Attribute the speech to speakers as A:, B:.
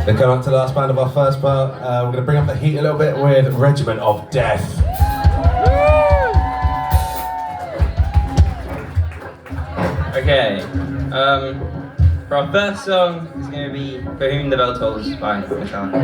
A: Then come up to the last band of our first part. We're going to bring up the heat a little bit with Regiment of Death.
B: Okay, for our first song, it's going to be For Whom the Bell Tolls by Metallica.